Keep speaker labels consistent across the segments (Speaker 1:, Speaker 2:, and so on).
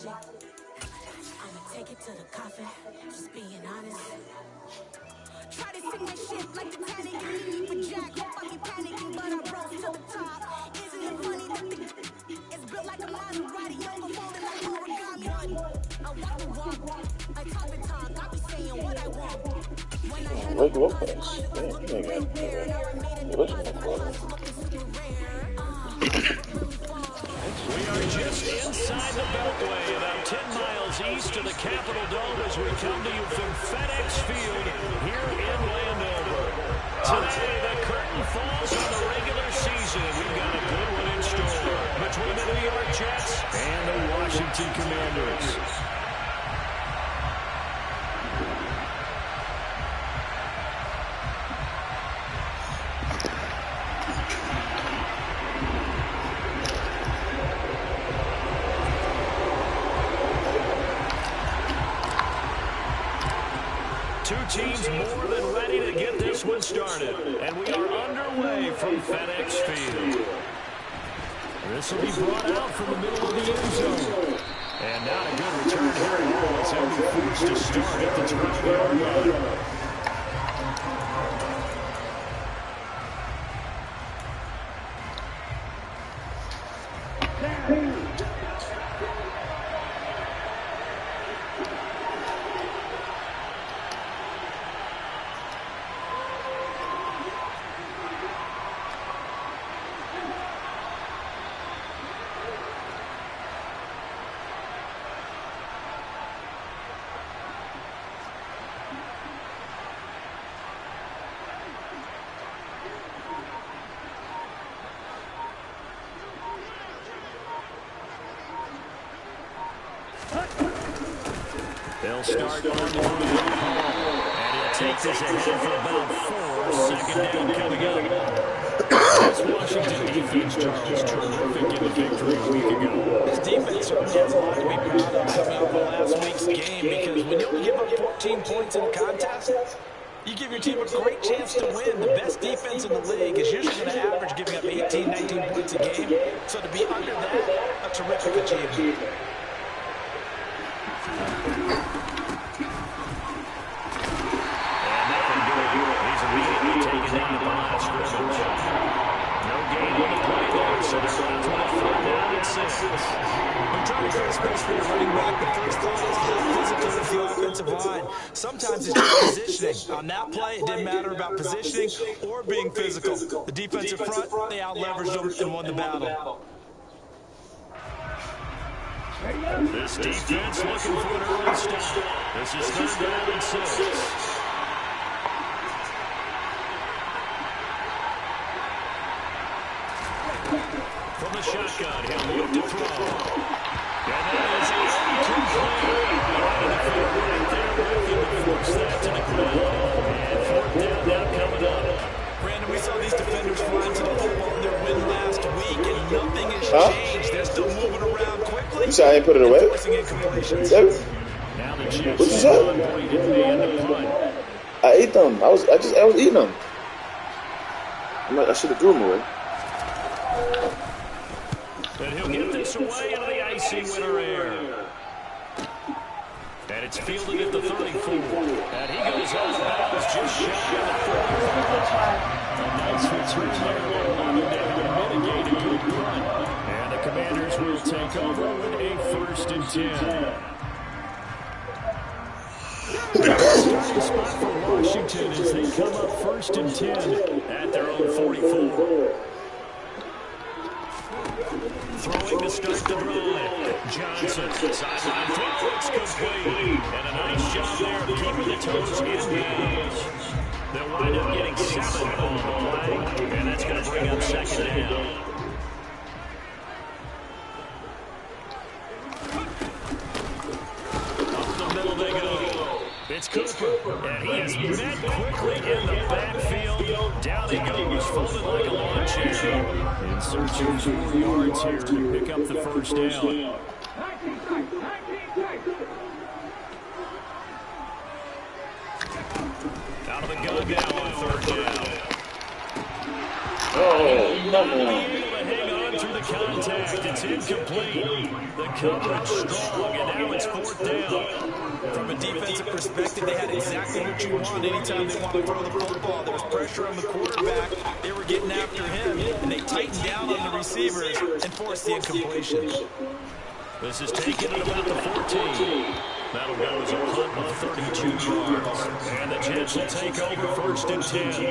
Speaker 1: logic. I'ma take it to the coffin, just being honest. Try to sing that shit like the Titanic and leave me for Jack. Hope I be panicking, but I rose to the top. Isn't it funny that the is built like a Maserati, overfolded like origami? I walk the walk, I talk the talk, I be saying what I want. When I had no deposit, closet was looking way bare. Now I made a deposit, my house looking super rare.
Speaker 2: We are just inside the Beltway, about 10 miles east of the Capitol Dome as we come to you from FedEx Field here in Landover. Today, the curtain falls on the regular season. We've got a good one in store between the New York Jets and the Washington Commanders. Two teams more than ready to get this one started. And we are underway from FedEx Field. This will be brought out from the middle of the end zone. And not a good return here at all. It's going to be forced to start at the 12-yard line. They'll start on the move, and he'll take this ahead for about 4. Second down coming up. This Washington defense, Charles, terrific in the victory a week ago.
Speaker 3: This defense certainly has a lot to be proud of coming out of last week's game, because when you only give up 14 points in a contest, you give your team a great chance to win. The best defense in the league is usually going to average giving up 18, 19 points a game. So to be under that, a terrific achievement. When trying to create space for your running back, the first thought is how physical is the offensive line. Sometimes it's just positioning. On that play, it didn't matter about positioning or being physical. The defensive front, they out-leveraged them and won the battle.
Speaker 2: This defense looking for an early stop. This is 3rd down and 6. From the shotgun, he'll look to throw. And that is incomplete. Right there with him to force that to the ground. And 4th down now coming up.
Speaker 3: Brandon, we saw these defenders flying to the football in their win last week, and nothing has changed. They're still moving around quickly.
Speaker 4: You said I ain't put it away?
Speaker 3: Forcing incompletions.
Speaker 4: Yep.
Speaker 2: Now the Chiefs.
Speaker 4: What you say? I ate them. I was eating them. I should have threw them away.
Speaker 2: And he'll get this away into the icy winter air. And it's fielded at the 34. And he goes out of bounds just shy of the 45. A nice return there on the day to mitigate a good run. And the Commanders will take over with a 1st and 10. Starting spot for Washington as they come up 1st and 10 at their own 44. Throwing to start the drive. Johnson, sideline throw, it's complete. And a nice job there of keeping the toes in bounds. They'll wind up getting 7 on the play, and that's going to bring up 2nd down. Up the middle they go. It's Cooper, and he is met quickly in the backfield. Down he goes, folded like a lawn chair. In search of 4 yards here to pick up the 1st down. Out of the gun now on 3rd down.
Speaker 4: Oh, no.
Speaker 2: Able to hang on to through the contact. It's incomplete. The coverage strong, and now it's 4th down.
Speaker 3: From a defensive perspective, they had exactly what you want anytime they want to throw the football. There was pressure on the quarterback. They were getting after him, and they tightened down on the receivers and forced the incompletion.
Speaker 2: This is taken at about the 14. That'll go as a punt of 32 yards. And the Jets will take over 1st and 10.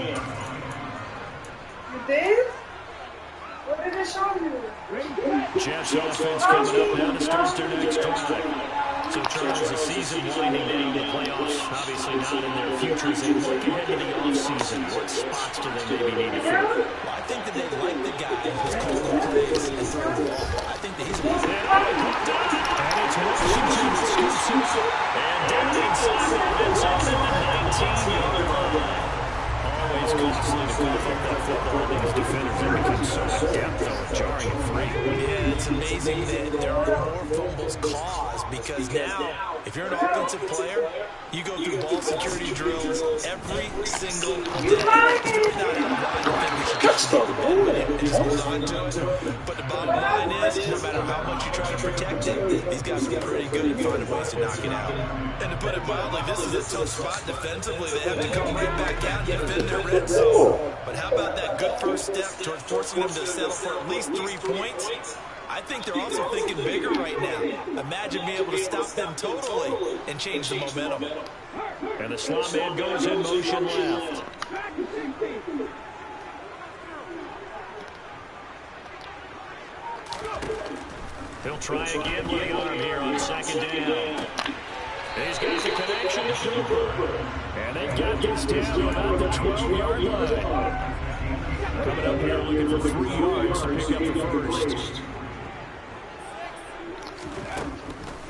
Speaker 5: You did? What did it show you?
Speaker 2: Jets offense coming up now to start their next drive. So, Charles, the season winding down, the playoffs obviously not in their future. As they look ahead to the offseason, what spots do they maybe need to fill?
Speaker 3: Well, I think that they like the guy who's calling plays and throwing the ball. I think that he's a good
Speaker 2: and it's Washington that scoops it. And down inside the red zone at the 19-yard line. Always costly to cough up that football in these defenders. They become so adept, though, jarring and free.
Speaker 3: Yeah, it's amazing that there are more fumbles caused because now, if you're an offensive player, you go through ball security drills every single day. It's really not out of line. I think we should just get the ball and just hold on to it. But the bottom line is, no matter how much you try to protect it, these guys are pretty good at finding ways to knock it out. And to put it mildly, this is a tough spot defensively. They have to come right back out and defend their red zone. But how about that good first step towards forcing them to settle for at least 3 points? I think they're also thinking bigger right now. Imagine being able to stop them totally and change the momentum.
Speaker 2: And the slot man goes in motion left. He'll try again with the arm here on 2nd down. He's got the connection to Cooper. And they've got this down about the 12-yard line. Coming up here looking for 3 yards to pick up the first.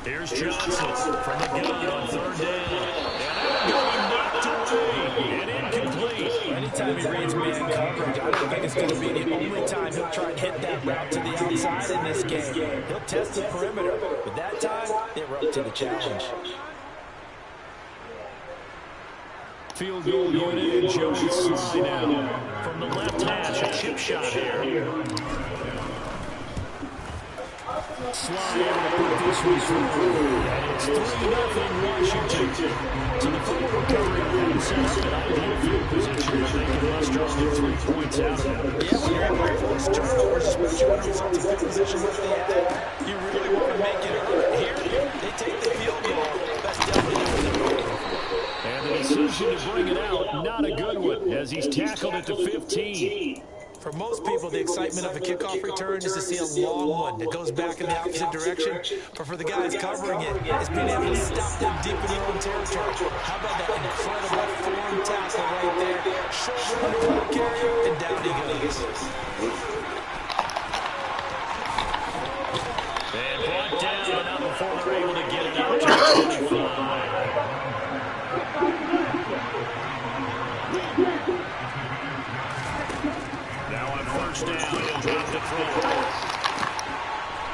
Speaker 2: Here's Johnson from the gun on 3rd down. And going knocked away and incomplete.
Speaker 3: Anytime he reads man coverage, I don't think it's going to be the only time he'll try and hit that route to the outside in this game. He'll test the perimeter, but that time, they were up to the challenge.
Speaker 2: Field goal unit and Joey Sly now. From the left hash, a chip shot here. Sly able to put this one through. And it's 3-0 Washington. So the fumble recovery really sets up an ideal field position where they can muster only 3 points out of it.
Speaker 3: Yeah, when you're able to force turnovers, especially when it's in field position with the attack, you really want to make it hurt. Here, they take the field goal. That's definitely what they're looking for.
Speaker 2: And the decision to bring it out, not a good one, as he's tackled at the 15.
Speaker 3: For most people, the excitement of a kickoff return is to see a long one that goes back in the opposite direction. But for the guys covering it, it's being able to stop them deep in their own territory. How about that incredible form tackle right there? Shoulder on the ball carrier, and down he goes.
Speaker 2: And brought down, but not before they're able to get it out to the 25. First down, he'll drop the throw.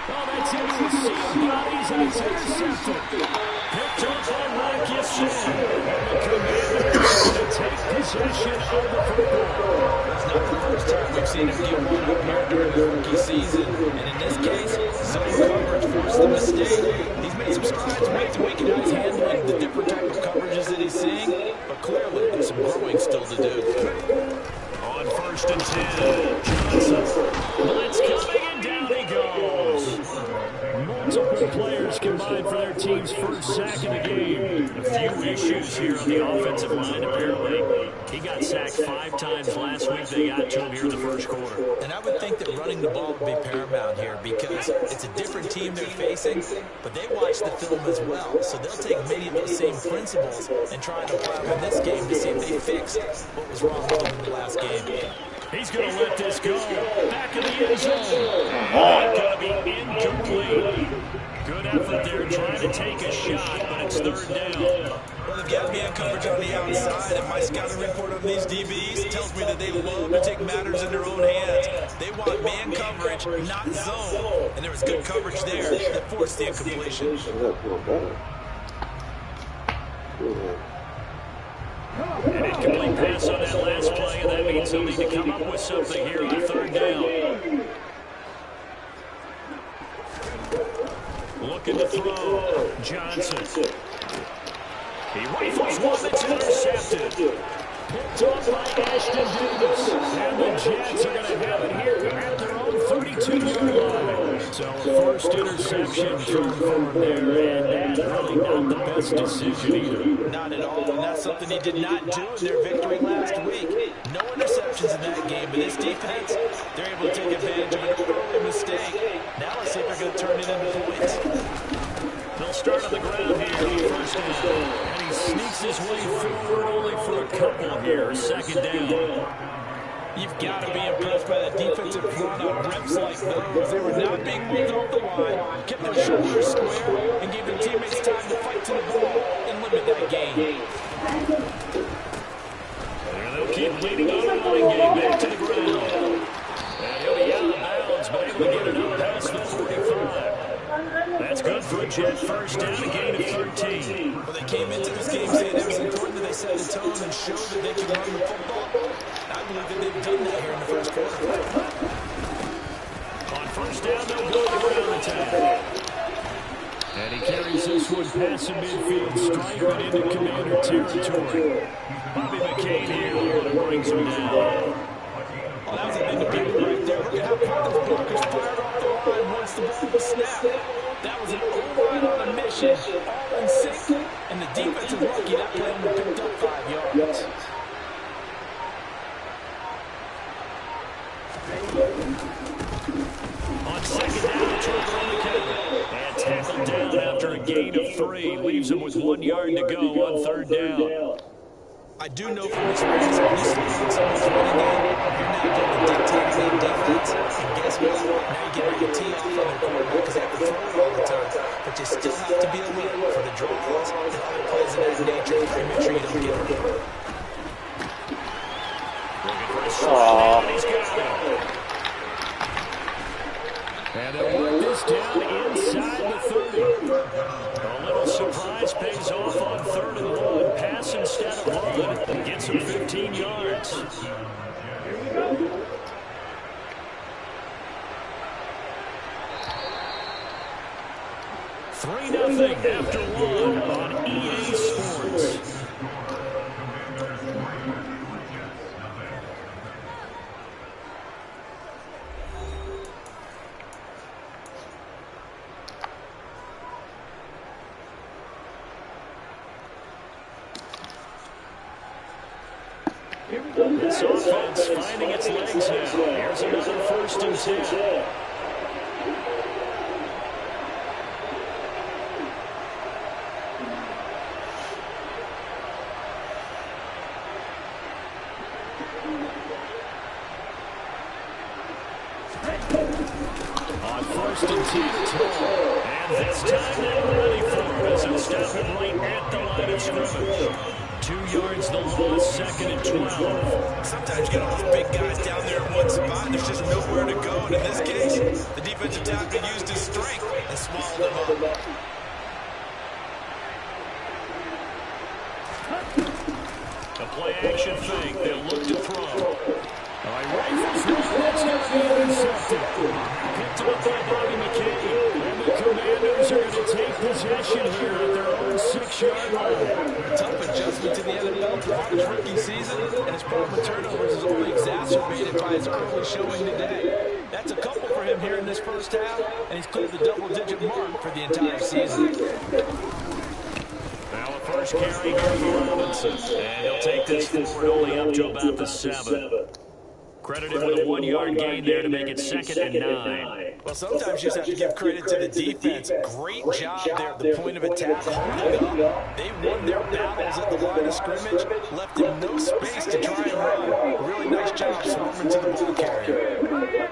Speaker 2: Oh, that's into the seam bodies, and it's intercepted. Picked up by Marcus. And the Commanders to take possession of the football.
Speaker 3: It's not the first time we've seen him get one up here during his rookie season. And in this case, zone coverage forced the mistake. He's made some strides making out he's handling the different type of coverages that he's seeing. But clearly, there's some growing still to do.
Speaker 2: On 1st and 10, Johnson. Blitz coming, and down he goes. Multiple players combined for their team's first sack of the game. A few issues here on the offensive line, apparently. He got sacked 5 times last week. They got to him here in the first quarter.
Speaker 3: And I would think that running the ball would be paramount here because it's a different team they're facing, but they watch the film as well. So they'll take many of those same principles and try and apply them in this game to see if they fix what was wrong with them in the last game.
Speaker 2: He's going to let this go. Back in the end zone. Going to be incomplete. Good effort there trying to take a shot, but it's 3rd down.
Speaker 3: Well, they've got man coverage on the outside, and my scouting report on these DBs tells me that they love to take matters in their own hands. They want man coverage, not zone. And there was good coverage there that forced the incompletion.
Speaker 2: An incomplete pass on that last play, and that means they'll need to come up with something here on 3rd down. Looking to throw. Johnson. He rifles one that's intercepted. Picked off by Ashton Davis. And the Jets are going to have it here at their own 32-yard line. So a first interception thrown for him there, and that's really not the best decision either.
Speaker 3: Not at all, and that's something he did not do in their victory last week. No interceptions in that game, but this defense, they're able to take advantage of an early mistake. Now let's see if they're going to turn it into points.
Speaker 2: They'll start on the ground here on first down. And he sneaks his way forward only for a couple here. Second down.
Speaker 3: You've got to be impressed by the defensive front on reps like those. They were not being moved off the line, kept their shoulders square, and gave their teammates time to fight to the ball and limit that gain.
Speaker 2: And they'll keep leading on the running game back to the ground. And he'll be out of bounds, but able to get it up past the 45. That's good for a Jet first down, a gain of 13.
Speaker 3: Well, they came into this game saying it was important that they set the tone and show that they can run the football. I believe that they've done that here in the first quarter.
Speaker 2: On first down, they'll go the ground attack. And he carries this one past the midfield stripe and into Commander territory. Bobby McCain here brings him down.
Speaker 3: Well, that was a big appeal right there. Look at how quick those blockers fired off the line once the ball was snapped. That was an O-line on a mission, all in sync, and the defense is lucky that play only picked up 5 yards.
Speaker 2: On second down, try to run the counter. And tackled down after a gain of 3. Leaves him with 1 yard to go on third down.
Speaker 3: I do know from experience that when you slow down someone's running game, you're not going to dictate their defense. And guess what? Now you get your tee off on their quarterback because they have to throw it all the time. But you still have to be alert for the draws and other plays of that nature and make sure you don't get hurt.
Speaker 2: Looking for a slide, and he's got it. And they'll work this down inside the 30. A little surprise pays off on 3rd and 1. Pass instead of run. Gets him 15 yards.
Speaker 5: Here we go.
Speaker 2: Three nothing after 1 on EA Sports. This offense finding its legs now. Here's another 1st and 10. On 1st and 10, and this time they're ready for it as it's stopping right at the line of scrimmage. 2 yards the loss, 2nd and 12.
Speaker 3: Sometimes you get all those big guys down there in one spot, and there's just nowhere to go. And in this case, the defensive tackle used his strength and swallowed them up.
Speaker 2: A play-action fake. They'll look to throw. Rifles one. That's going to be intercepted. Picked up by Bobby McCain. And the Commanders are going to take possession here at their own 6-yard line.
Speaker 3: Tough adjustment to the NFL throughout his rookie season, and his problem with turnovers is only exacerbated by his early showing today. That's a couple for him here in this first half, and he's cleared the double-digit mark for the entire season.
Speaker 2: Now a first carry here for Robinson. And he'll take this forward only up to about the 7. Credited with a 1-yard gain there to make it 2nd and 9.
Speaker 3: Well, sometimes you just have to give credit to the defense. Great job there at the point of attack, holding up. They won their battles at the line of scrimmage, left him no space to try and run. Really nice job swarming to the ball carrier.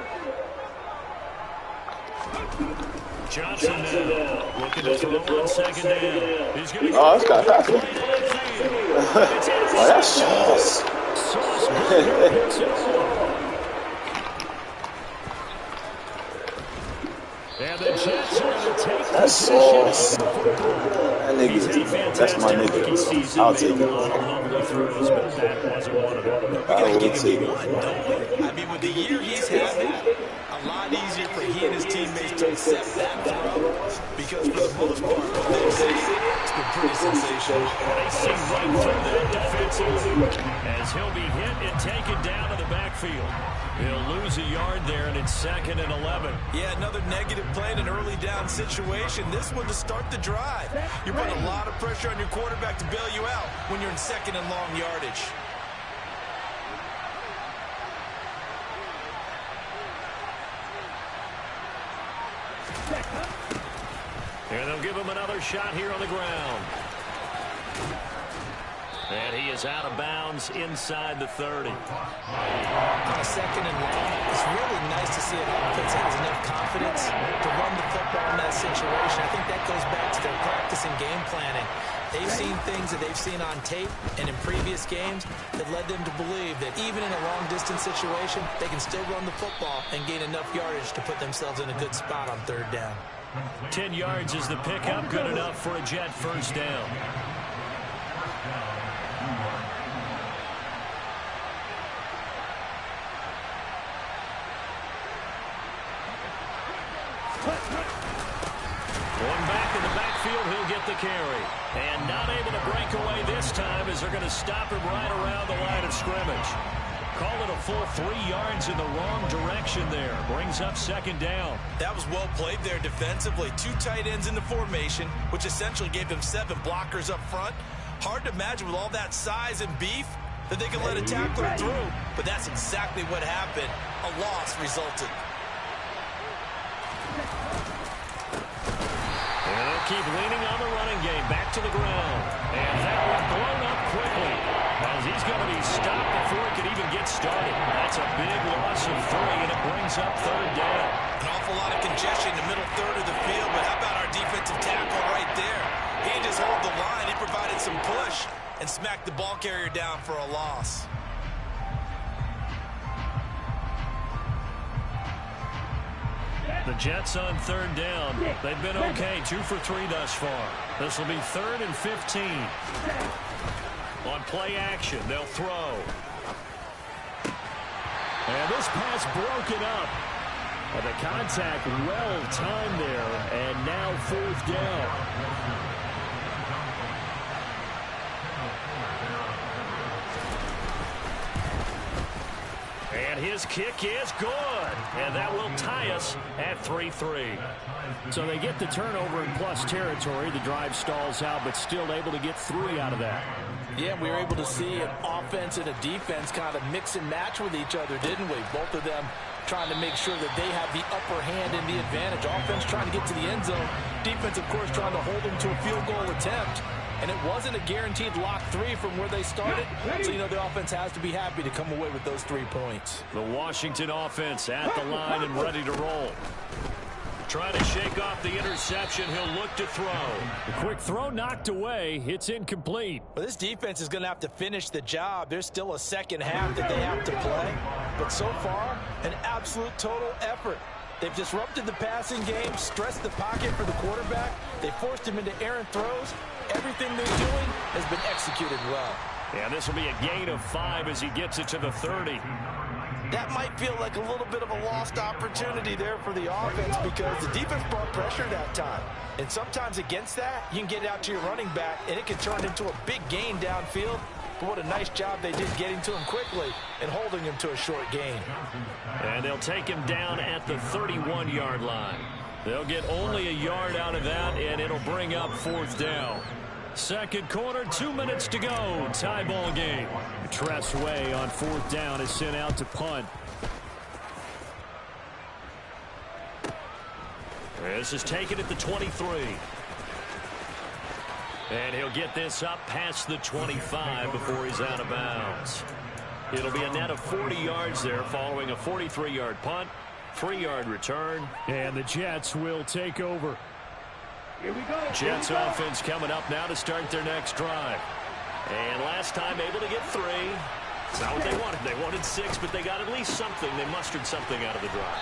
Speaker 2: Johnson now looking to throw on 2nd down. He's going to
Speaker 4: Oh, that's kind of fast. Oh, that's sauce.
Speaker 2: And the Jets are going to take
Speaker 4: that's sauce. That nigga, that's my nigga. I'll take it.
Speaker 2: That wasn't one of them.
Speaker 4: I will take it.
Speaker 3: I mean, with the year he's had, a lot easier for he and his teammates to accept that throw because for the most part, what they've seen, it's been pretty sensational.
Speaker 2: They see right through that defensively as he'll be hit and taken down to the backfield. He'll lose a yard there, and it's 2nd and 11.
Speaker 3: Yeah, another negative play in an early down situation. This one to start the drive. You're putting a lot of pressure on your quarterback to bail you out when you're in 2nd and long yardage.
Speaker 2: And they'll give him another shot here on the ground. And he is out of bounds inside the 30.
Speaker 3: On a 2nd and long, it's really nice to see an offense that has enough confidence to run the football in that situation. I think that goes back to their practice and game planning. They've seen things that they've seen on tape and in previous games that led them to believe that even in a long-distance situation, they can still run the football and gain enough yardage to put themselves in a good spot on 3rd down.
Speaker 2: 10 yards is the pickup, good enough for a Jet first down. Going back in the backfield, he'll get the carry. And not able to break away this time as they're going to stop him right around the line of scrimmage. Call it a full 3 yards in the wrong direction there. Brings up 2nd down.
Speaker 3: That was well played there defensively. 2 tight ends in the formation, which essentially gave them 7 blockers up front. Hard to imagine with all that size and beef that they could let a tackler through. But that's exactly what happened. A loss resulted.
Speaker 2: And they'll keep leaning on the running game. Back to the ground. And that one blown up quickly, as he's going to be stopped before he could even get started. That's a big loss of 3, and it brings up 3rd down.
Speaker 3: An awful lot of congestion in the middle third of the field, but how about our defensive tackle right there? He didn't just hold the line. He provided some push and smacked the ball carrier down for a loss.
Speaker 2: The Jets on 3rd down. They've been okay, 2 for 3 thus far. This will be 3rd and 15. On play action, they'll throw. And this pass broken up. And the contact well timed there, and now 4th down. And his kick is good. And that will tie us at 3-3. So they get the turnover in plus territory. The drive stalls out, but still able to get 3 out of that.
Speaker 6: Yeah, we were able to see an offense and a defense kind of mix and match with each other, didn't we? Both of them trying to make sure that they have the upper hand and the advantage. Offense trying to get to the end zone. Defense, of course, trying to hold them to a field goal attempt. And it wasn't a guaranteed lock 3 from where they started. So, you know, the offense has to be happy to come away with those 3 points.
Speaker 2: The Washington offense at the line and ready to roll. Trying to shake off the interception. He'll look to throw. The quick throw knocked away. It's incomplete.
Speaker 6: Well, this defense is going to have to finish the job. There's still a second half that they have to play. But so far, an absolute total effort. They've disrupted the passing game, stressed the pocket for the quarterback. They forced him into errant throws. Everything they're doing has been executed well.
Speaker 2: And this will be a gain of 5 as he gets it to the 30.
Speaker 6: That might feel like a little bit of a lost opportunity there for the offense because the defense brought pressure that time. And sometimes against that, you can get it out to your running back, and it can turn into a big gain downfield. But what a nice job they did getting to him quickly and holding him to a short gain.
Speaker 2: And they'll take him down at the 31-yard line. They'll get only a yard out of that, and it'll bring up 4th down. Second quarter, 2 minutes to go. Tie ball game. Tress Way on 4th down is sent out to punt. This is taken at the 23. And he'll get this up past the 25 before he's out of bounds. It'll be a net of 40 yards there following a 43-yard punt, 3-yard return, and the Jets will take over.
Speaker 5: Here we go.
Speaker 2: Jets offense coming up now to start their next drive. And last time able to get 3. It's not what they wanted. They wanted 6, but they got at least something. They mustered something out of the drive.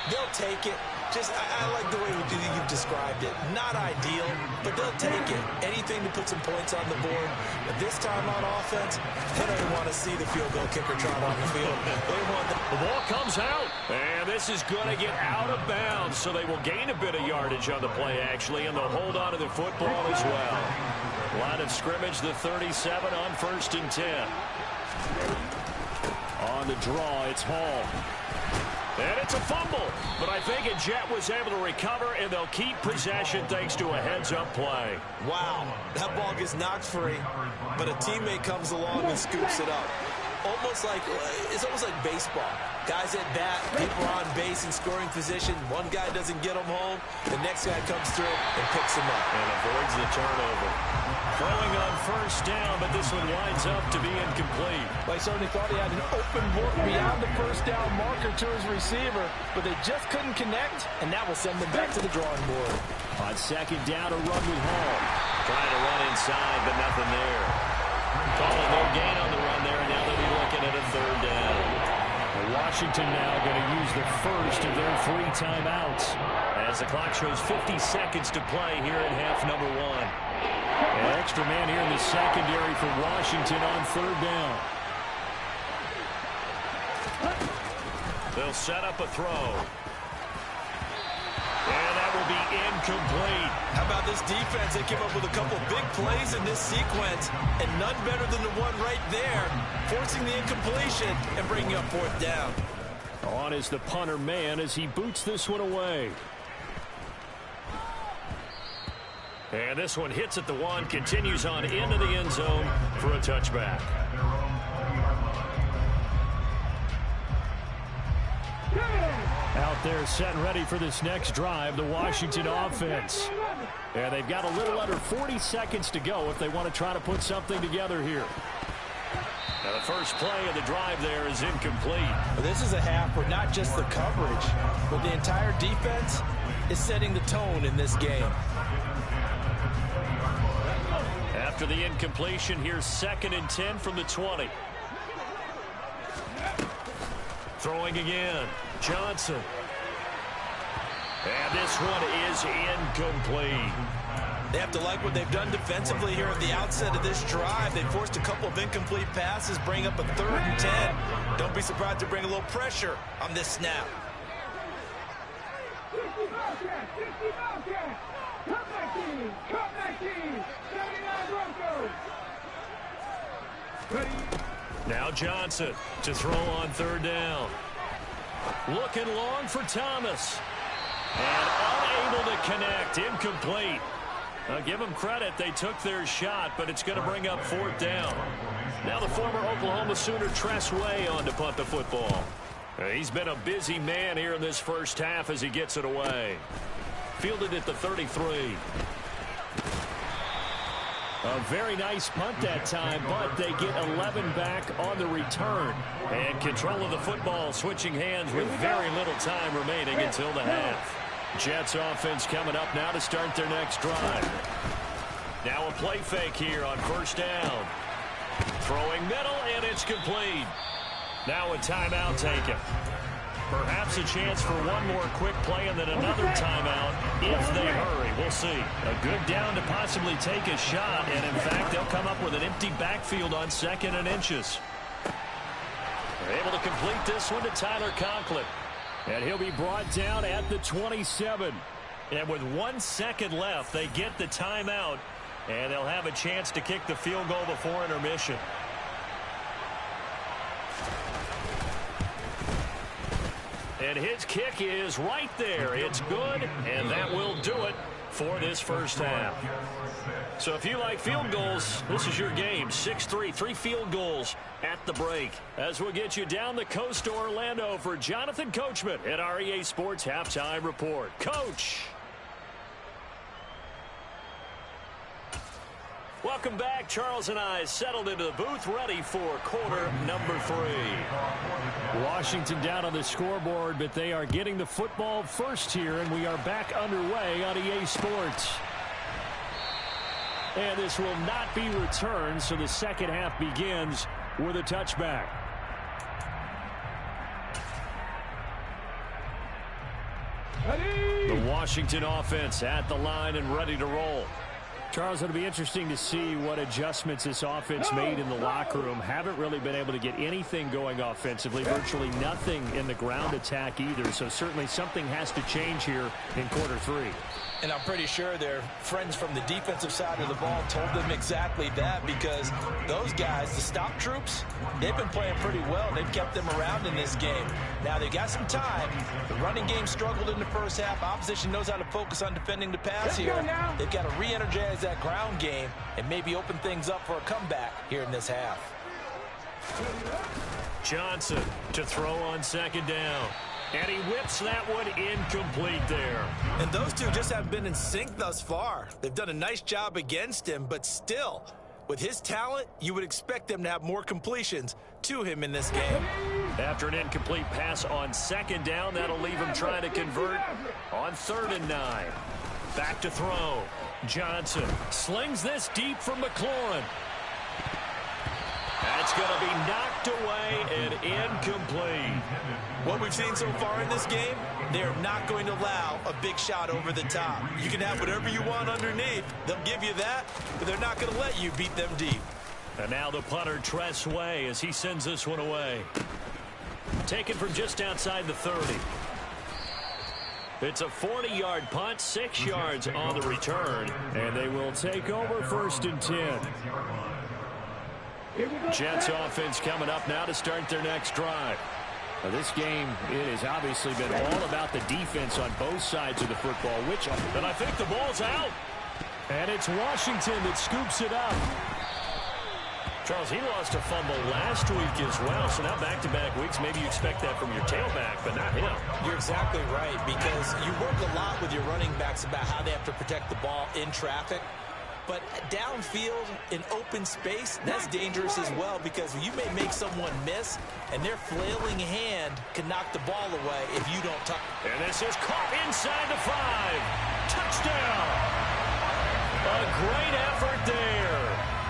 Speaker 6: They'll take it. I like the way you've described it. Not ideal, but they'll take it. Anything to put some points on the board. But this time on offense, they don't even want to see the field goal kicker trot on the field. They want
Speaker 2: the ball comes out, and this is going to get out of bounds, so they will gain a bit of yardage on the play, actually, and they'll hold on to the football as well. Line of scrimmage, the 37 on 1st and 10. On the draw, it's Hall. And it's a fumble, but I think a Jet was able to recover, and they'll keep possession thanks to a heads-up play.
Speaker 6: Wow, that ball gets knocked free, but a teammate comes along and scoops it up. It's almost like baseball. Guys at bat, people are on base in scoring position. One guy doesn't get them home, the next guy comes through and picks him up.
Speaker 2: And avoids the turnover. Throwing on 1st down, but this one winds up to be incomplete.
Speaker 6: Well, he certainly thought he had an open look beyond the 1st down marker to his receiver, but they just couldn't connect, and that will send them back to the drawing board.
Speaker 2: On 2nd down, a run with Hall. Trying to run inside, but nothing there. Calling no gain on the run there, and now they'll be looking at a 3rd down. Washington now going to use the first of their 3 timeouts as the clock shows 50 seconds to play here in half number 1. An extra man here in the secondary for Washington on 3rd down. They'll set up a throw. And that will be incomplete.
Speaker 6: How about this defense? They came up with a couple big plays in this sequence, and none better than the one right there, forcing the incompletion and bringing up 4th down.
Speaker 2: On is the punter man as he boots this one away. And this one hits at the 1, continues on into the end zone for a touchback. Out there set and ready for this next drive, the Washington offense. And they've got a little under 40 seconds to go if they want to try to put something together here. Now the first play of the drive there is incomplete.
Speaker 6: Well, this is a half where not just the coverage, but the entire defense is setting the tone in this game.
Speaker 2: After the incompletion, here's 2nd and 10 from the 20. Throwing again, Johnson. And this one is incomplete.
Speaker 6: They have to like what they've done defensively here at the outset of this drive. They forced a couple of incomplete passes, bring up a 3rd and 10. Don't be surprised to bring a little pressure on this snap.
Speaker 2: Now Johnson to throw on 3rd down. Looking long for Thomas. And unable to connect. Incomplete. Now give them credit. They took their shot, but it's going to bring up 4th down. Now the former Oklahoma Sooner Tress Way on to punt the football. He's been a busy man here in this first half as he gets it away. Fielded at the 33. A very nice punt that time, but they get 11 back on the return. And control of the football switching hands with very little time remaining until the half. Jets offense coming up now to start their next drive. Now a play fake here on 1st down. Throwing middle, and it's complete. Now a timeout taken. Perhaps a chance for one more quick play and then another timeout if they hurry. We'll see. A good down to possibly take a shot, and in fact, they'll come up with an empty backfield on 2nd and inches. They're able to complete this one to Tyler Conklin. And he'll be brought down at the 27. And with 1 second left, they get the timeout, and they'll have a chance to kick the field goal before intermission. And his kick is right there. It's good, and that will do it for this first half. So if you like field goals, this is your game. 6-3, 3 field goals at the break. As we'll get you down the coast to Orlando for Jonathan Coachman at our EA Sports Halftime Report. Coach. Welcome back. Charles and I settled into the booth, ready for quarter number 3. Washington down on the scoreboard, but they are getting the football first here, and we are back underway on EA Sports. And this will not be returned, so the second half begins with a touchback. Washington offense at the line and ready to roll.
Speaker 5: Charles, it'll be interesting to see what adjustments this offense made in the locker room. Haven't really been able to get anything going offensively, virtually nothing in the ground attack either. So certainly something has to change here in quarter 3.
Speaker 6: And I'm pretty sure their friends from the defensive side of the ball told them exactly that, because those guys, the stop troops, they've been playing pretty well. They've kept them around in this game. Now, they got some time. The running game struggled in the first half. Opposition knows how to focus on defending the pass here. They've got to re-energize that ground game and maybe open things up for a comeback here in this half.
Speaker 2: Johnson to throw on second down. And he whips that one incomplete there.
Speaker 6: And those two just haven't been in sync thus far. They've done a nice job against him, but still, with his talent, you would expect them to have more completions to him in this game.
Speaker 2: After an incomplete pass on second down, that'll leave him trying to convert on 3rd and 9. Back to throw. Johnson slings this deep from McLaurin. That's going to be knocked away and incomplete.
Speaker 6: What we've seen so far in this game, they're not going to allow a big shot over the top. You can have whatever you want underneath. They'll give you that, but they're not going to let you beat them deep.
Speaker 2: And now the punter, Tress Way, as he sends this one away. Taken from just outside the 30. It's a 40-yard punt, 6 yards on the return, and they will take over 1st and 10. Jets offense coming up now to start their next drive.
Speaker 5: Now this game, it has obviously been all about the defense on both sides of the football.
Speaker 2: And I think the ball's out.
Speaker 5: And it's Washington that scoops it up.
Speaker 2: Charles, he lost a fumble last week as well, so now back-to-back weeks, maybe you expect that from your tailback, but not him.
Speaker 6: You're exactly right, because you work a lot with your running backs about how they have to protect the ball in traffic. But downfield, in open space, that's dangerous as well, because you may make someone miss, and their flailing hand can knock the ball away if you don't touch.
Speaker 2: And this is caught inside the 5. Touchdown! A great effort there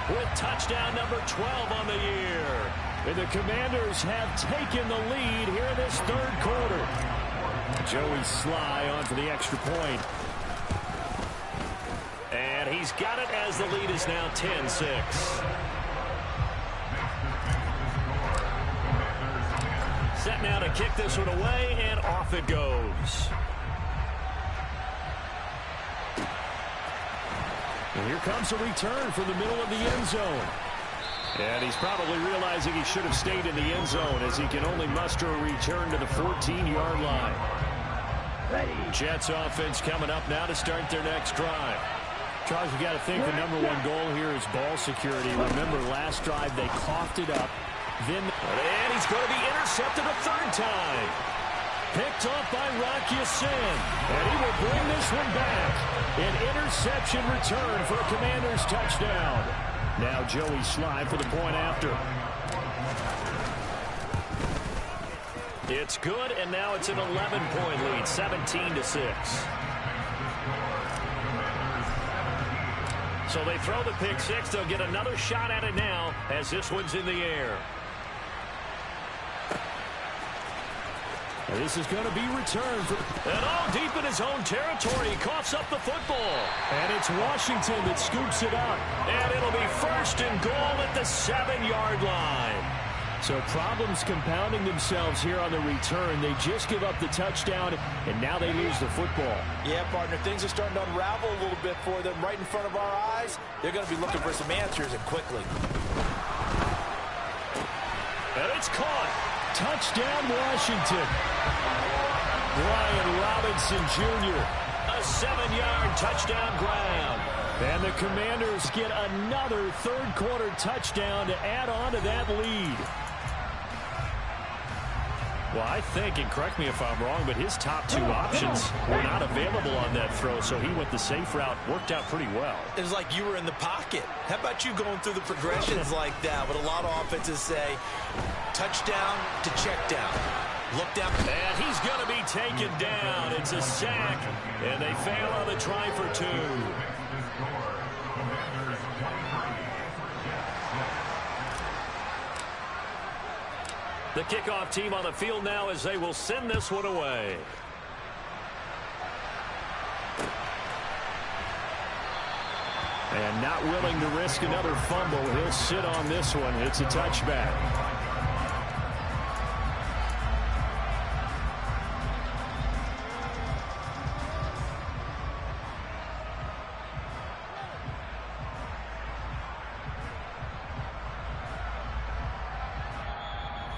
Speaker 2: with touchdown number 12 on the year.
Speaker 5: And the Commanders have taken the lead here in this 3rd quarter. Joey Sly on for the extra point.
Speaker 2: And he's got it as the lead is now 10-6. Set now to kick this one away, and off it goes.
Speaker 5: And here comes a return from the middle of the end zone.
Speaker 2: And he's probably realizing he should have stayed in the end zone, as he can only muster a return to the 14-yard line. Jets offense coming up now to start their next drive.
Speaker 5: Charles, you got to think the #1 goal here is ball security. Remember, last drive they coughed it up.
Speaker 2: And he's going to be intercepted a 3rd time. Picked off by Rock Ya-Sin.
Speaker 5: And he will bring this one back. An interception return for a Commanders touchdown. Now Joey Sly for the point after.
Speaker 2: It's good, and now it's an 11-point lead, 17-6. So they throw the pick 6. They'll get another shot at it now as this one's in the air.
Speaker 5: This is going to be returned.
Speaker 2: And all deep in his own territory. He coughs up the football.
Speaker 5: And it's Washington that scoops it up.
Speaker 2: And it'll be 1st and goal at the 7-yard line.
Speaker 5: So problems compounding themselves here on the return. They just give up the touchdown, and now they lose the football.
Speaker 6: Yeah, partner, things are starting to unravel a little bit for them right in front of our eyes. They're going to be looking for some answers, and quickly.
Speaker 2: And it's caught.
Speaker 5: Touchdown, Washington. Brian Robinson Jr.
Speaker 2: A 7-yard touchdown grab.
Speaker 5: And the Commanders get another 3rd quarter touchdown to add on to that lead.
Speaker 2: Well, I think, and correct me if I'm wrong, but his top 2 options were not available on that throw, so he went the safe route. Worked out pretty well.
Speaker 6: It was like you were in the pocket. How about you going through the progressions like that? What a lot of offenses say, touchdown to check down. Look down.
Speaker 2: And he's going to be taken down. It's a sack, and they fail on the try for 2. The kickoff team on the field now as they will send this one away.
Speaker 5: And not willing to risk another fumble. He'll sit on this one. It's a touchback.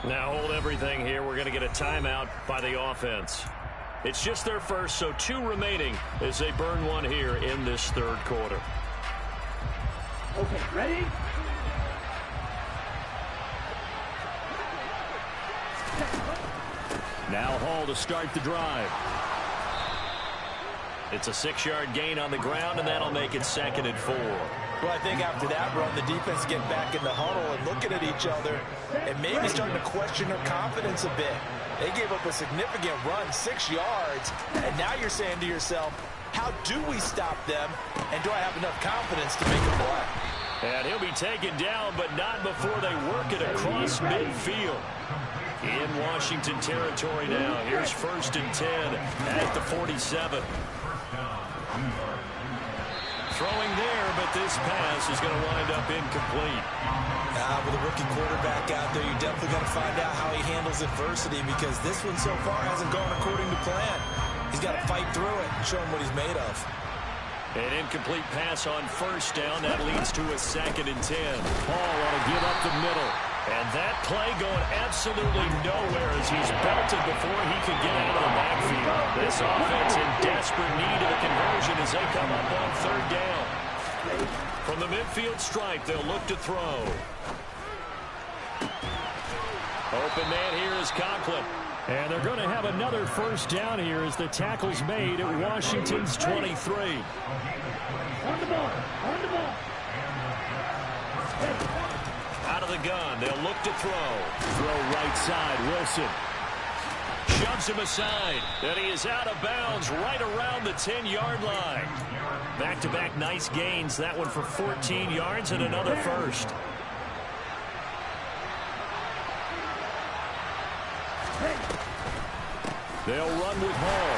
Speaker 5: Now hold everything here. We're going to get a timeout by the offense. It's just their first, so 2 remaining as they burn one here in this third quarter.
Speaker 7: Okay, ready?
Speaker 5: Now Hall to start the drive. It's a 6-yard gain on the ground, and that'll make it 2nd and 4.
Speaker 6: Well, I think after that run, the defense get back in the huddle and looking at each other and maybe starting to question their confidence a bit. They gave up a significant run, 6 yards, and now you're saying to yourself, how do we stop them, and do I have enough confidence to make a play?
Speaker 5: And he'll be taken down, but not before they work it across midfield. In Washington territory now. Here's 1st and 10 at the 47. Throwing there, but this pass is going to wind up incomplete.
Speaker 6: With a rookie quarterback out there, you definitely got to find out how he handles adversity, because this one so far hasn't gone according to plan. He's got to fight through it and show him what he's made of.
Speaker 5: An incomplete pass on 1st down. That leads to a 2nd and 10. Hall want to give up the middle. And that play going absolutely nowhere as he's belted before he could get out of the backfield. This offense in desperate need of a conversion as they come up on 3rd down. From the midfield stripe, they'll look to throw. Open man here is Conklin. And they're going to have another 1st down here as the tackle's made at Washington's 23.
Speaker 7: On the ball.
Speaker 5: Out of the gun, they'll look to throw. Throw right side, Wilson. Shoves him aside, and he is out of bounds right around the 10-yard line. Back-to-back nice gains, that one for 14 yards and another 1st. They'll run with Hall.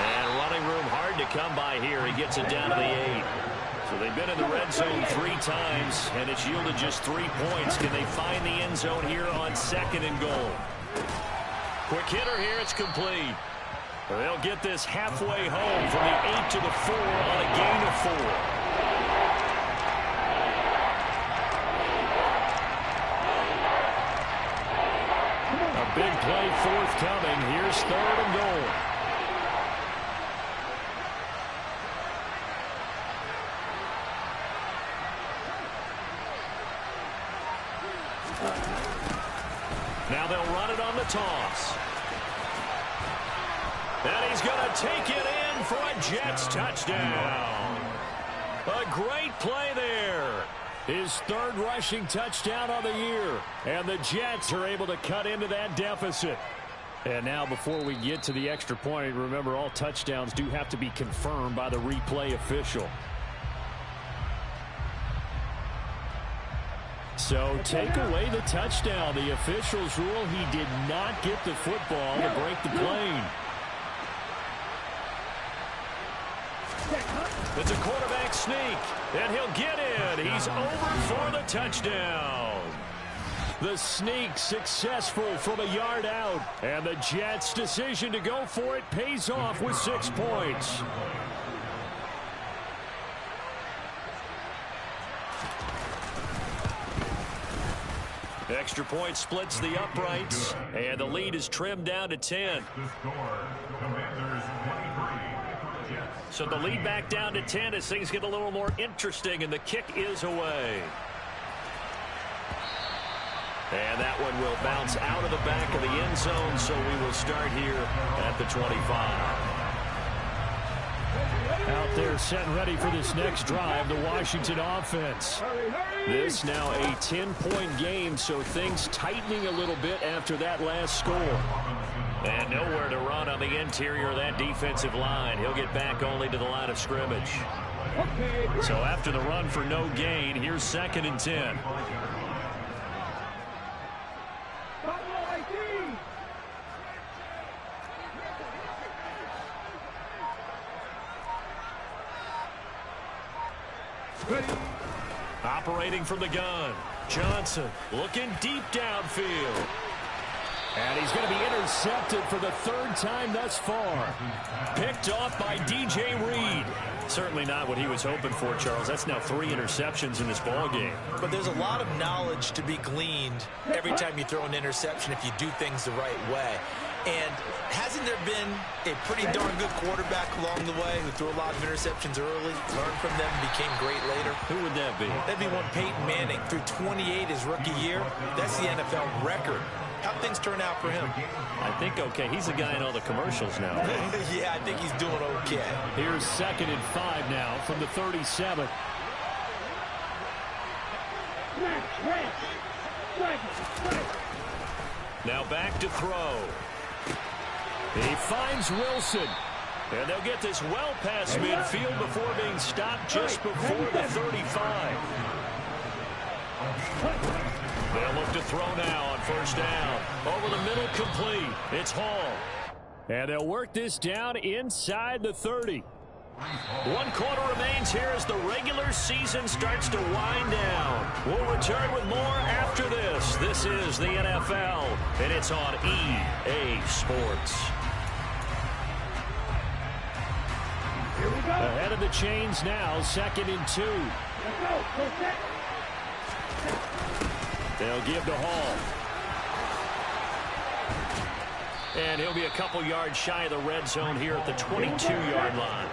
Speaker 5: And running room hard to come by here. He gets it down to the 8. So they've been in the red zone 3 times, and it's yielded just 3 points. Can they find the end zone here on 2nd and goal? Quick hitter here, it's complete. They'll get this halfway home from the 8 to the 4 on a gain of 4. Big play forthcoming. Here's 3rd and goal. Now they'll run it on the toss. And he's going to take it in for a Jets touchdown. A great play there. His 3rd rushing touchdown of the year. And the Jets are able to cut into that deficit. And now before we get to the extra point, remember all touchdowns do have to be confirmed by the replay official. So take away the touchdown. The officials rule he did not get the football to break the plane. It's a quarterback sneak, and he'll get in. He's over for the touchdown. The sneak successful from a yard out, and the Jets' decision to go for it pays off with 6 points. Extra point splits the uprights, and the lead is trimmed down to 10. So the lead back down to 10 as things get a little more interesting, and the kick is away. And that one will bounce out of the back of the end zone, so we will start here at the 25. Out there set and ready for this next drive, the Washington offense. This now a 10-point game, so things tightening a little bit after that last score. And nowhere to run on the interior of that defensive line. He'll get back only to the line of scrimmage. So after the run for no gain, here's 2nd and 10.
Speaker 2: Operating from the gun. Johnson looking deep downfield. And he's going to be intercepted for the third time thus far. Picked off by DJ Reed. Certainly not what he was hoping for, Charles. That's now 3 interceptions in this ball game.
Speaker 6: But there's a lot of knowledge to be gleaned every time you throw an interception if you do things the right way. And hasn't there been a pretty darn good quarterback along the way who threw a lot of interceptions early, learned from them, and became great later?
Speaker 2: Who would that be?
Speaker 6: That'd be one Peyton Manning. Threw 28 his rookie year. That's the NFL record. How'd things turn out for him?
Speaker 2: I think okay. He's the guy in all the commercials now. Right?
Speaker 6: Yeah, I think he's doing okay.
Speaker 5: Here's 2nd and 5 now from the 37.
Speaker 2: Now back to throw. He finds Wilson. And they'll get this well past midfield before being stopped just before the 35. They'll look to throw now on first down. Over the middle, complete. It's Hall.
Speaker 5: And they'll work this down inside the 30.
Speaker 2: 1 quarter remains here as the regular season starts to wind down. We'll return with more after this. This is the NFL, and it's on EA Sports.
Speaker 5: Ahead of the chains now, 2nd and 2.
Speaker 2: They'll give to Hall. And he'll be a couple yards shy of the red zone here at the 22-yard line.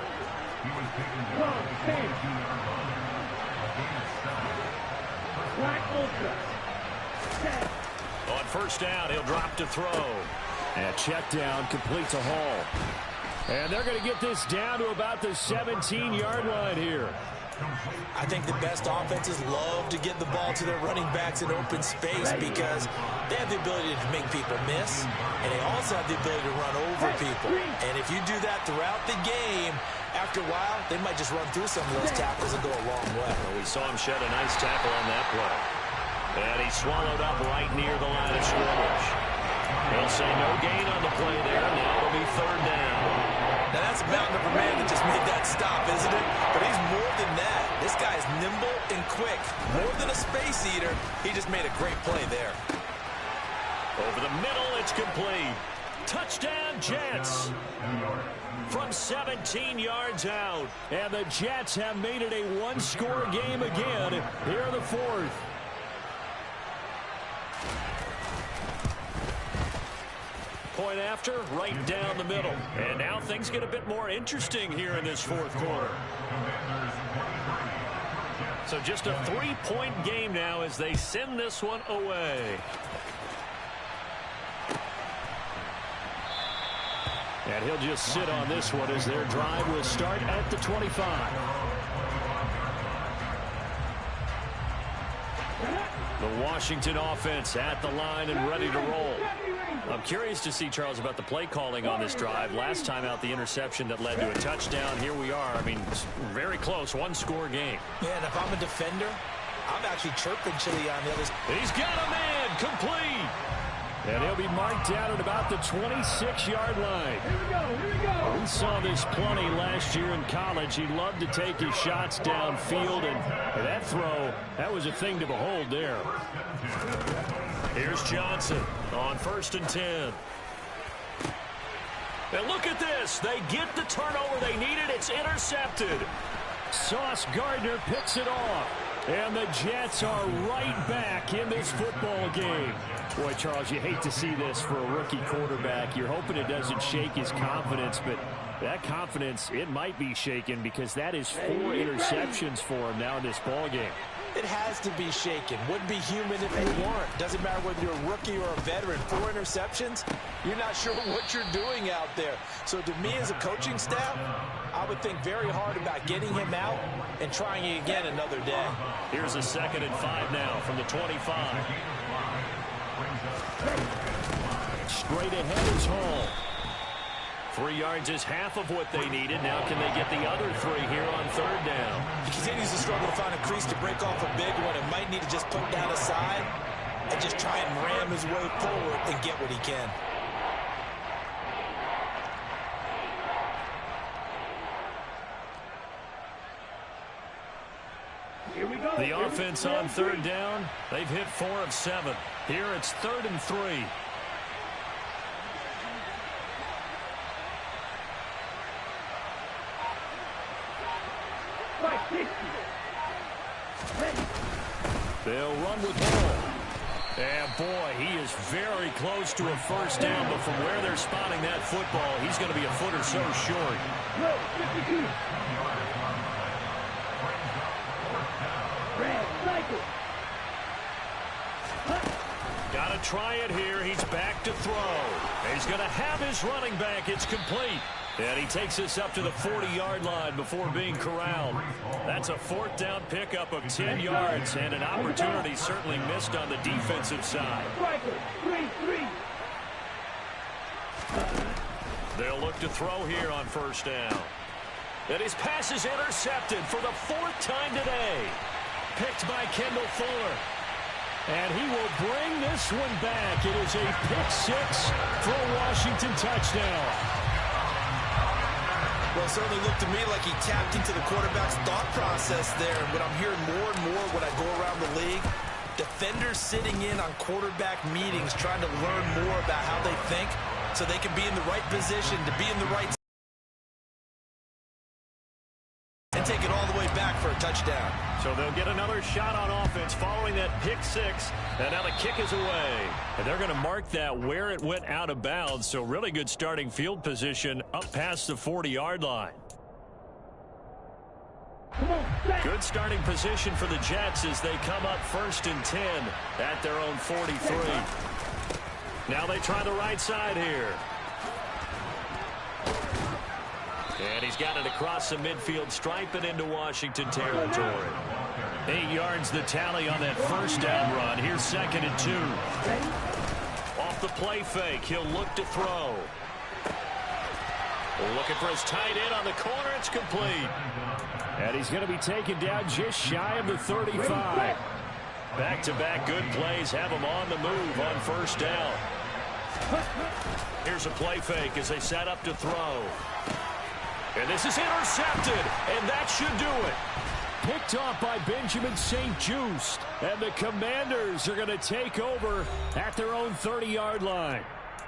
Speaker 2: On first down, he'll drop to throw.
Speaker 5: And check down, complete to Hall. And they're going to get this down to about the 17-yard line here.
Speaker 6: I think the best offenses love to get the ball to their running backs in open space because they have the ability to make people miss, and they also have the ability to run over people. And if you do that throughout the game, after a while, they might just run through some of those tackles and go a long way.
Speaker 2: Well, we saw him shed a nice tackle on that play. And he's swallowed up right near the line of scrimmage. They'll say no gain on the play there. Now it'll be 3rd down.
Speaker 6: Now, that's a mountain of a man that just made that stop, isn't it? But he's more than that. This guy's nimble and quick. More than a space eater, he just made a great play there.
Speaker 2: Over the middle, it's complete. Touchdown, Jets. From 17 yards out.
Speaker 5: And the Jets have made it a 1-score game again here in the 4th.
Speaker 2: Point after, right down the middle. And now things get a bit more interesting here in this 4th quarter. So just a 3-point game now as they send this one away.
Speaker 5: And he'll just sit on this one as their drive will start at the 25.
Speaker 2: The Washington offense at the line and ready to roll. I'm curious to see, Charles, about the play calling on this drive. Last time out, the interception that led to a touchdown. Here we are. I mean, very close, 1-score game.
Speaker 6: Yeah, and if I'm a defender, I'm actually chirping Chili on the other side.
Speaker 2: He's got a man, complete.
Speaker 5: And he'll be marked down at about the 26-yard line.
Speaker 7: Here we go.
Speaker 5: We saw this plenty last year in college. He loved to take his shots downfield, and that throw, that was a thing to behold there.
Speaker 2: Here's Johnson on 1st and 10. And look at this. They get the turnover they needed. It's intercepted.
Speaker 5: Sauce Gardner picks it off. And the Jets are right back in this football game. Boy, Charles, you hate to see this for a rookie quarterback. You're hoping it doesn't shake his confidence, but that confidence, it might be shaken because that is 4 interceptions for him now in this ball game.
Speaker 6: It has to be shaken. Wouldn't be human if they weren't. Doesn't matter whether you're a rookie or a veteran. 4 interceptions, you're not sure what you're doing out there. So to me as a coaching staff, I would think very hard about getting him out and trying it again another day.
Speaker 2: Here's a 2nd and 5 now from the 25.
Speaker 5: Straight ahead is Hall.
Speaker 2: 3 yards is half of what they needed. Now can they get the other 3 here on 3rd down?
Speaker 6: He continues to struggle to find a crease to break off a big one and might need to just put down a side and just try and ram his way forward and get what he can.
Speaker 7: Here we go.
Speaker 5: The offense on third down, they've hit 4 of 7. Here it's 3rd and 3. They'll run with ball. And boy, he is very close to a first down, but from where they're spotting that football, he's going to be a foot or so short. Got to try it here. He's back to throw. He's going to have his running back. It's complete. And he takes us up to the 40-yard line before being corralled. That's a 4th down pickup of 10 yards and an opportunity certainly missed on the defensive side. They'll look to throw here on first down. And his pass is intercepted for the 4th time today. Picked by Kendall Fuller. And he will bring this one back. It is a pick 6 for a Washington touchdown.
Speaker 6: Well, it certainly looked to me like he tapped into the quarterback's thought process there. And what I'm hearing more and more when I go around the league, defenders sitting in on quarterback meetings trying to learn more about how they think so they can be in the right position to be in the right and take it all the way back for a touchdown.
Speaker 5: So they'll get another shot on offense following that pick 6. And now the kick is away. And they're going to mark that where it went out of bounds. So really good starting field position up past the 40-yard line. Good starting position for the Jets as they come up 1st and 10 at their own 43. Now they try the right side here. And he's got it across the midfield stripe and into Washington territory. 8 yards the tally on that first down run. Here's 2nd and 2. Off the play fake, he'll look to throw. Looking for his tight end on the corner. It's complete. And he's going to be taken down just shy of the 35. Back-to-back good plays have him on the move on first down. Here's a play fake as they set up to throw. And this is intercepted, and that should do it. Picked off by Benjamin St-Juste. And the Commanders are going to take over at their own 30-yard line.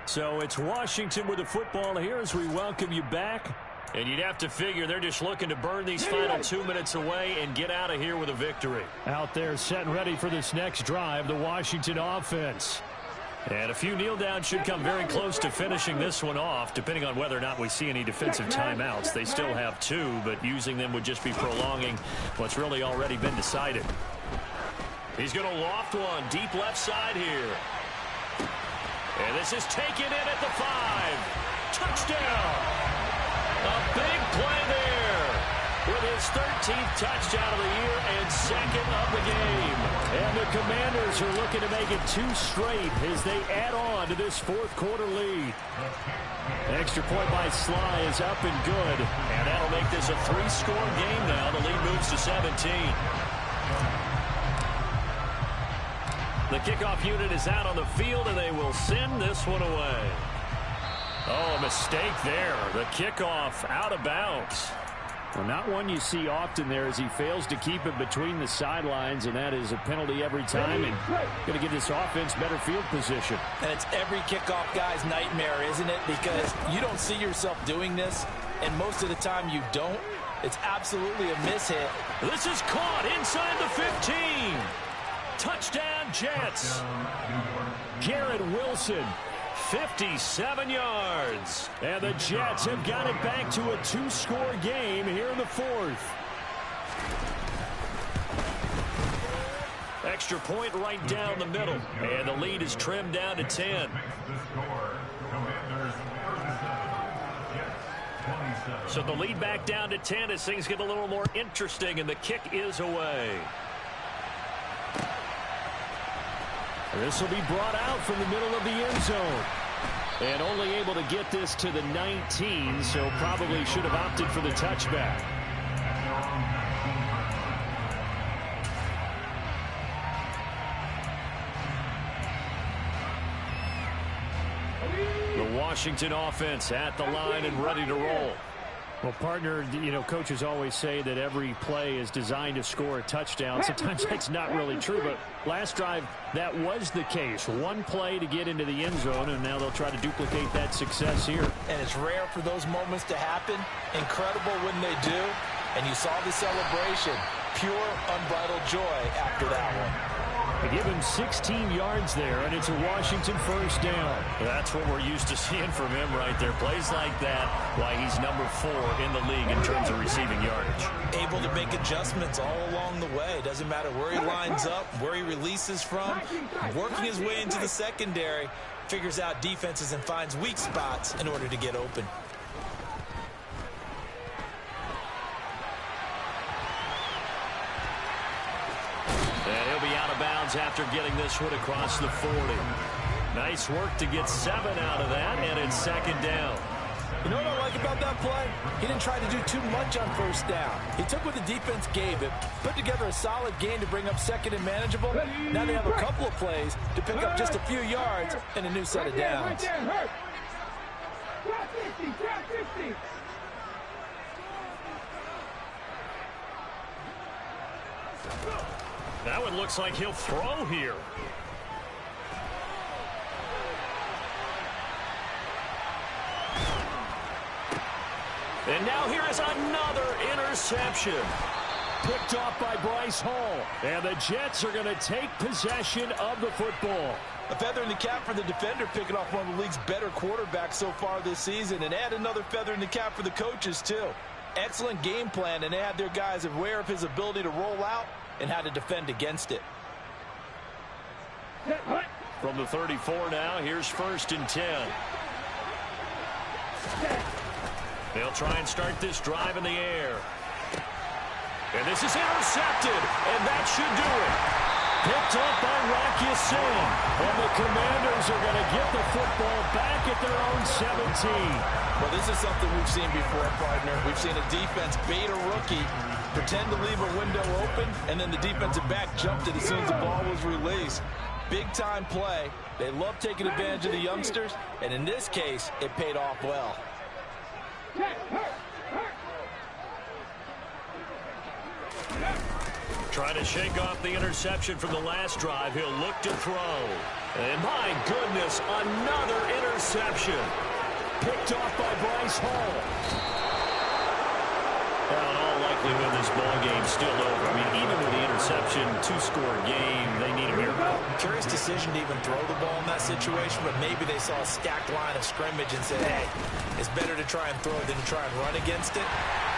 Speaker 5: So it's Washington with the football here as we welcome you back. And you'd have to figure they're just looking to burn these final 2 minutes away and get out of here with a victory. Out there set and ready for this next drive, the Washington offense. And a few kneel downs should come very close to finishing this one off, depending on whether or not we see any defensive timeouts. They still have 2, but using them would just be prolonging what's really already been decided. He's going to loft one deep left side here. And this is taken in at the 5. Touchdown! A big play there with his 13th touchdown of the year and 2nd of the game. And the Commanders are looking to make it 2 straight as they add on to this 4th quarter lead. Extra point by Sly is up and good. And that'll make this a 3-score game now. The lead moves to 17. The kickoff unit is out on the field, and they will send this one away. Oh, a mistake there. The kickoff out of bounds. Well, not one you see often there as he fails to keep it between the sidelines, and that is a penalty every time, and going to give this offense better field position.
Speaker 6: And it's every kickoff guy's nightmare, isn't it? Because you don't see yourself doing this, and most of the time you don't. It's absolutely a mishit.
Speaker 5: This is caught inside the 15. Touchdown, Jets. Garrett Wilson, 57 yards. And the Jets have got it back to a 2-score game here in the 4th. Extra point right down the middle. And the lead is trimmed down to 10. So the lead back down to 10 as things get a little more interesting, and the kick is away. This will be brought out from the middle of the end zone. And only able to get this to the 19, so probably should have opted for the touchback. The Washington offense at the line and ready to roll. Well, partner, you know, coaches always say that every play is designed to score a touchdown. Sometimes that's not really true, but last drive, that was the case. One play to get into the end zone, and now they'll try to duplicate that success here.
Speaker 6: And it's rare for those moments to happen. Incredible when they do. And you saw the celebration. Pure, unbridled joy after that one.
Speaker 5: They give him 16 yards there, and it's a Washington first down.
Speaker 2: That's what we're used to seeing from him right there. Plays like that, why he's number 4 in the league in terms of receiving yardage.
Speaker 3: Able to make adjustments all along the way. Doesn't matter where he lines up, where he releases from. Working his way into the secondary, figures out defenses and finds weak spots in order to get open.
Speaker 2: And he'll be out of bounds after getting this one across the 40. Nice work to get 7 out of that, and it's second down.
Speaker 6: You know what I like about that play? He didn't try to do too much on first down. He took what the defense gave him, put together a solid gain to bring up second and manageable. Now they have a couple of plays to pick up just a few yards and a new set of downs.
Speaker 2: That one looks like he'll throw here. And now here is another interception. Picked off by Bryce Hall.
Speaker 5: And the Jets are going to take possession of the football.
Speaker 6: A feather in the cap for the defender, picking off one of the league's better quarterbacks so far this season. And add another feather in the cap for the coaches, too. Excellent game plan, and they had their guys aware of his ability to roll out and how to defend against it.
Speaker 2: From the 34 now, here's 1st and 10. They'll try and start this drive in the air. And this is intercepted, and that should do it. Picked up by Rocky Sin. And the Commanders are going to get the football back at their own 17.
Speaker 6: Well, this is something we've seen before, partner. We've seen a defense bait a rookie, pretend to leave a window open, and then the defensive back jumped it as soon as the ball was released. Big-time play. They love taking advantage of the youngsters, and in this case, it paid off well.
Speaker 2: Trying to shake off the interception from the last drive. He'll look to throw. And my goodness, another interception. Picked off by Bryce Hall. Well, in all likelihood, this ball game's still over. I mean, even with the interception, 2-score game, they need a miracle.
Speaker 3: Curious decision to even throw the ball in that situation, but maybe they saw a stacked line of scrimmage and said, hey, it's better to try and throw than to try and run against it.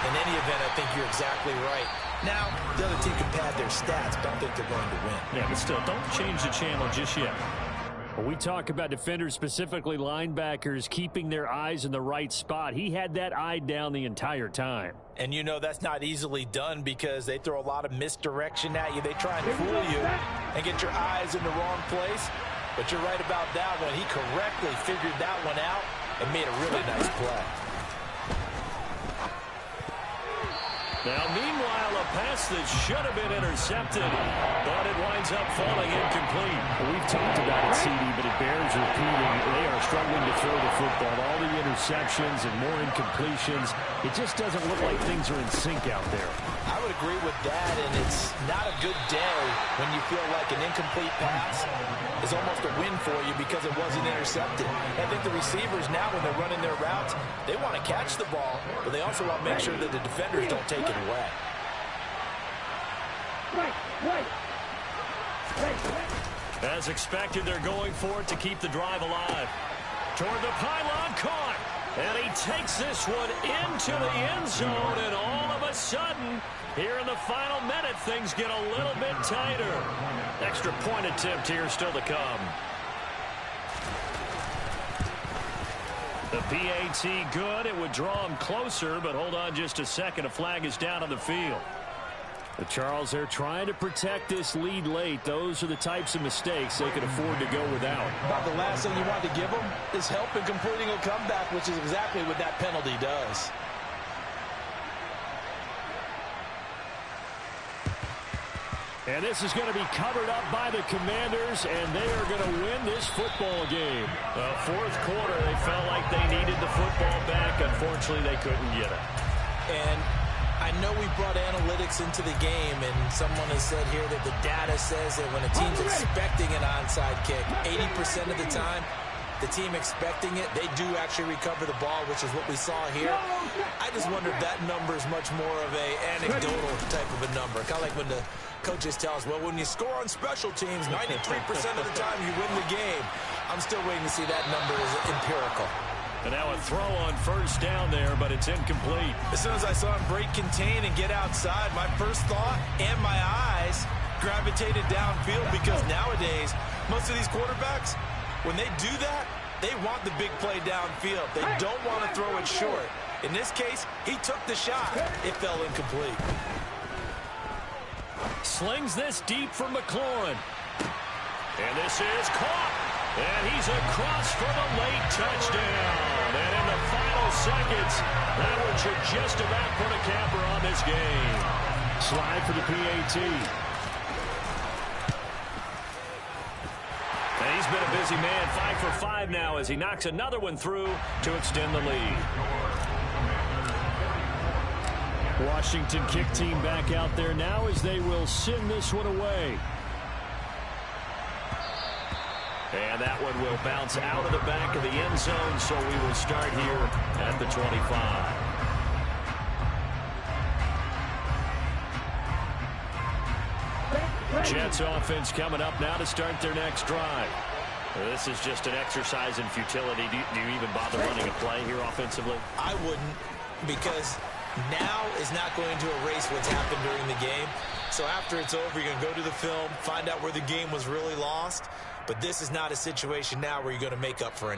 Speaker 3: In any event, I think you're exactly right. Now, the other team can pad their stats, but I don't think they're going to win.
Speaker 2: Yeah, but still, don't change the channel just yet.
Speaker 5: When we talk about defenders, specifically linebackers, keeping their eyes in the right spot, he had that eye down the entire time.
Speaker 6: And you know that's not easily done because they throw a lot of misdirection at you. They try and fool you and get your eyes in the wrong place. But you're right about that one. He correctly figured that one out and made a really nice play.
Speaker 2: Now, meanwhile, a pass that should have been intercepted, but it winds up falling incomplete.
Speaker 5: Well, we've talked about it, CD, but it bears repeating. They are struggling to throw the football. All the interceptions and more incompletions. It just doesn't look like things are in sync out there.
Speaker 6: I would agree with that, and it's not a good day when you feel like an incomplete pass is almost a win for you because it wasn't intercepted. I think the receivers now, when they're running their routes, they want to catch the ball, but they also want to make sure that the defenders don't take it away.
Speaker 2: As expected, they're going for it to keep the drive alive. Toward the pylon, caught. And he takes this one into the end zone, and all of a sudden, here in the final minute, things get a little bit tighter. Extra point attempt here still to come. The PAT good. It would draw him closer, but hold on just a second. A flag is down on the field.
Speaker 5: But Charles, they're trying to protect this lead late. Those are the types of mistakes they can afford to go without.
Speaker 6: About the last thing you want to give them is help in completing a comeback, which is exactly what that penalty does.
Speaker 5: And this is going to be covered up by the Commanders, and they are going to win this football game.
Speaker 2: Fourth quarter, they felt like they needed the football back. Unfortunately, they couldn't get it.
Speaker 6: And I know we brought analytics into the game, and someone has said here that the data says that when a team's expecting an onside kick, 80% of the time, the team expecting it, they do actually recover the ball, which is what we saw here. I just wonder if that number is much more of a anecdotal type of a number. Kind of like when the coaches tell us, well, when you score on special teams, 93% of the time you win the game. I'm still waiting to see that number is empirical.
Speaker 5: And now a throw on first down there, but it's incomplete.
Speaker 6: As soon as I saw him break contain and get outside, my first thought and my eyes gravitated downfield, because nowadays, most of these quarterbacks, when they do that, they want the big play downfield. They don't want to throw it short. In this case, he took the shot. It fell incomplete.
Speaker 5: Slings this deep for McLaurin. And this is caught. And he's across for the late touchdown. And in the final seconds, that one should just about put a capper on this game. Slide for the PAT. And he's been a busy man, 5 for 5 now as he knocks another one through to extend the lead. Washington kick team back out there now as they will send this one away. And that one will bounce out of the back of the end zone, so we will start here at the 25. Jets offense coming up now to start their next drive. This is just an exercise in futility. Do you even bother running a play here offensively?
Speaker 6: I wouldn't, because now is not going to erase what's happened during the game. So after it's over, you're going to go to the film, find out where the game was really lost. But this is not a situation now where you're going to make up for it.